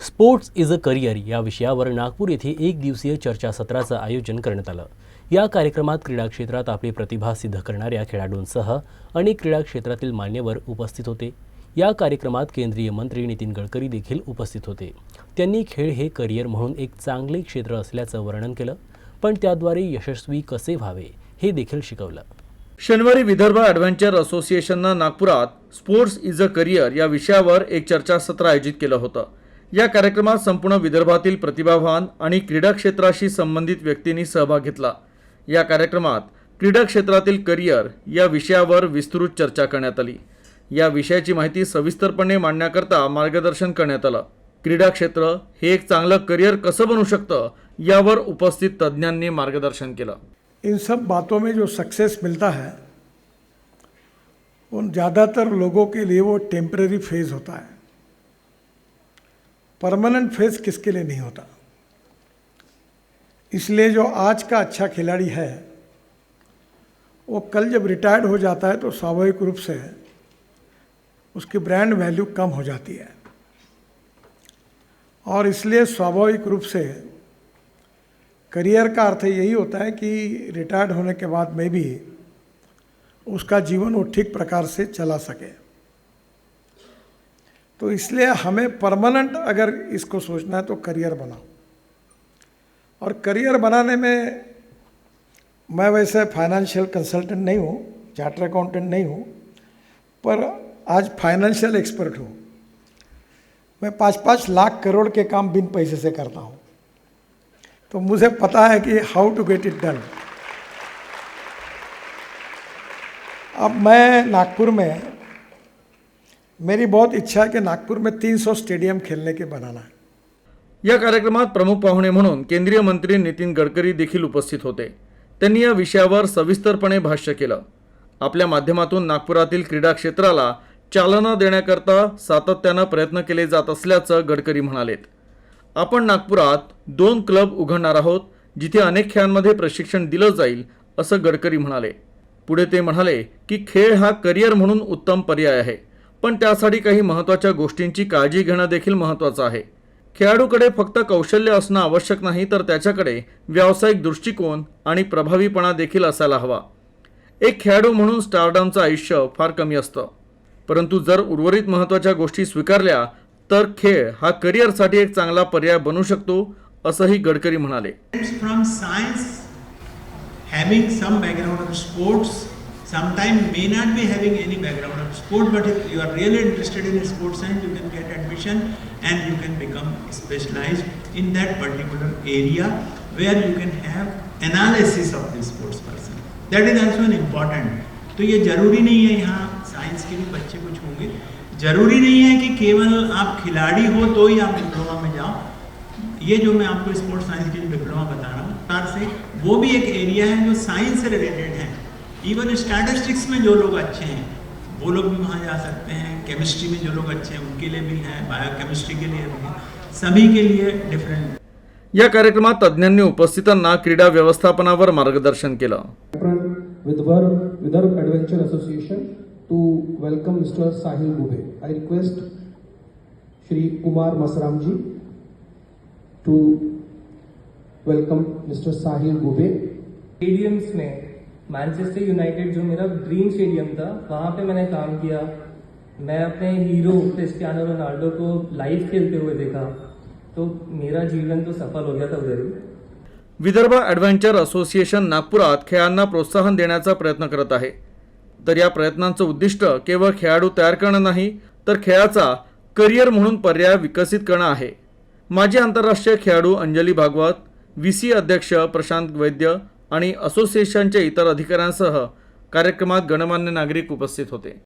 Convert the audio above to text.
Sports is a career या विषयावर नागपूर येथे एक दिवसीय चर्चासत्राचं आयोजन करण्यात आलं। या कार्यक्रमात क्रीडा क्षेत्रात आपली प्रतिभा सिद्ध करणाऱ्या खेळाडूंसह अनेक क्रीडा क्षेत्रातील मान्यवर उपस्थित होते। या कार्यक्रमात केंद्रीय मंत्री नितीन गडकरी देखील उपस्थित होते। त्यांनी खेळ हे करिअर म्हणून एक चांगले क्षेत्र असल्याचं वर्णन केलं, पण त्याद्वारे यशस्वी कसे व्हावे हे देखील शिकवलं। शनिवारी विदर्भ ॲडव्हेंचर असोसिएशननं नागपुरात स्पोर्ट्स इज अ करिअर या विषयावर एक चर्चासत्र आयोजित केलं होतं। या कार्यक्रमात संपूर्ण विदर्भातील प्रतिभावान आणि क्रीडा क्षेत्राशी संबंधित व्यक्तींनी सहभाग घेतला। या कार्यक्रमात क्रीडा क्षेत्रातील करिअर या विषयावर विस्तृत चर्चा करण्यात आली। या विषयाची माहिती सविस्तरपणे मांडण्याकरता मार्गदर्शन करण्यात आलं। क्रीडा क्षेत्र हे एक चांगलं करिअर कसं बनू शकतं यावर उपस्थित तज्ञांनी मार्गदर्शन केलं। इन सब बातों में जो सक्सेस मिलता है उन ज़्यादातर लोगों के लिए वो टेम्परेरी फेज़ होता है, परमानेंट फेज़ किसके लिए नहीं होता। इसलिए जो आज का अच्छा खिलाड़ी है वो कल जब रिटायर्ड हो जाता है तो स्वाभाविक रूप से उसकी ब्रांड वैल्यू कम हो जाती है, और इसलिए स्वाभाविक रूप से करियर का अर्थ यही होता है कि रिटायर्ड होने के बाद में भी उसका जीवन वो ठीक प्रकार से चला सके। तो इसलिए हमें परमानेंट अगर इसको सोचना है तो करियर बनाओ। और करियर बनाने में मैं वैसे फाइनेंशियल कंसल्टेंट नहीं हूँ, चार्टर अकाउंटेंट नहीं हूँ, पर आज फाइनेंशियल एक्सपर्ट हूँ। मैं 5-5 लाख करोड़ के काम बिन पैसे से करता हूँ, तो मुझे पता है कि हाउ टू गेट इट डन। अब मैं नागपुर में, मेरी बहुत इच्छा है कि नागपुर में 300 स्टेडियम खेलने के बनाना है। या कार्यक्रमात प्रमुख पाहुणे म्हणून केंद्रीय मंत्री नितीन गडकरी देखील उपस्थित होते। त्यांनी या विषयावर सविस्तरपणे भाष्य केलं। आपल्या माध्यमातून नागपुरातील क्रीडा क्षेत्राला चालना देण्याकरता सातत्यानं प्रयत्न केले जात असल्याचं गडकरी म्हणालेत। आपण नागपुरात 2 क्लब उघडणार आहोत, जिथे अनेक खेळांमध्ये प्रशिक्षण दिलं जाईल, असं गडकरी म्हणाले। पुढे ते म्हणाले की खेळ हा करिअर म्हणून उत्तम पर्याय आहे, पण त्यासाठी काही महत्त्वाच्या गोष्टींची काळजी घेणं देखील महत्त्वाचं आहे। खेळाडूकडे फक्त कौशल्य असणं आवश्यक नाही, तर त्याच्याकडे व्यावसायिक दृष्टिकोन आणि प्रभावीपणा देखील असायला हवा। एक खेळाडू म्हणून स्टारडमचं आयुष्य फार कमी असतं, परंतु जर उर्वरित महत्त्वाच्या गोष्टी स्वीकारल्या तर खेळ हा करिअरसाठी एक चांगला पर्याय बनू शकतो, असंही गडकरी म्हणाले। From science, having some background of sports, sometimes may not be having any background of sport, but if you are really interested in sports science, you can get admission and you can become specialized in that particular area where you can have analysis of the sports person. That is also an important. तो ये जरूरी नहीं है यहाँ science के भी बच्चे कुछ होंगे, जरूरी नहीं है कि केवल आप खिलाड़ी हो तो ही आप डिप्लोमा में जाओ। ये जो मैं आपको स्पोर्ट्स साइंस की डिप्लोमा बता रहा हूँ, तार से वो भी एक एरिया है जो साइंस से रिलेटेड है। इवन स्टैटिस्टिक्स में जो लोग अच्छे हैं वो लोग भी वहाँ जा सकते हैं। केमिस्ट्री में जो लोग अच्छे हैं उनके लिए भी है, बायोकेमिस्ट्री के लिए भी है, सभी के लिए डिफरेंट। या कार्यक्रमात तज्ञांनी उपस्थितांना क्रीडा व्यवस्थापनावर मार्गदर्शन केलं। Vidarbha Adventure Association to welcome Mr. Sahil Gube. I request Shri Kumar Masramji to welcome Mr. Sahil Gube. Stadiums में मैनचेस्टर यूनाइटेड जो मेरा ड्रीम स्टेडियम था, वहाँ पे मैंने काम किया। मैं अपने हीरो क्रिस्टियानो रोनाल्डो को लाइव खेलते हुए देखा, तो मेरा जीवन तो सफल हो गया था उधर ही। विदर्भ ॲडव्हेंचर असोसिएशन नागपुरात खेळांना प्रोत्साहन देण्याचा प्रयत्न करत आहे। तर या प्रयत्नांचं उद्दिष्ट केवळ खेळाडू तयार करणं नाही, तर खेळाचा करिअर म्हणून पर्याय विकसित करणं आहे। माजी आंतरराष्ट्रीय खेळाडू अंजली भागवत, VC अध्यक्ष प्रशांत वैद्य आणि असोसिएशनच्या इतर अधिकाऱ्यांसह कार्यक्रमात गणमान्य नागरिक उपस्थित होते।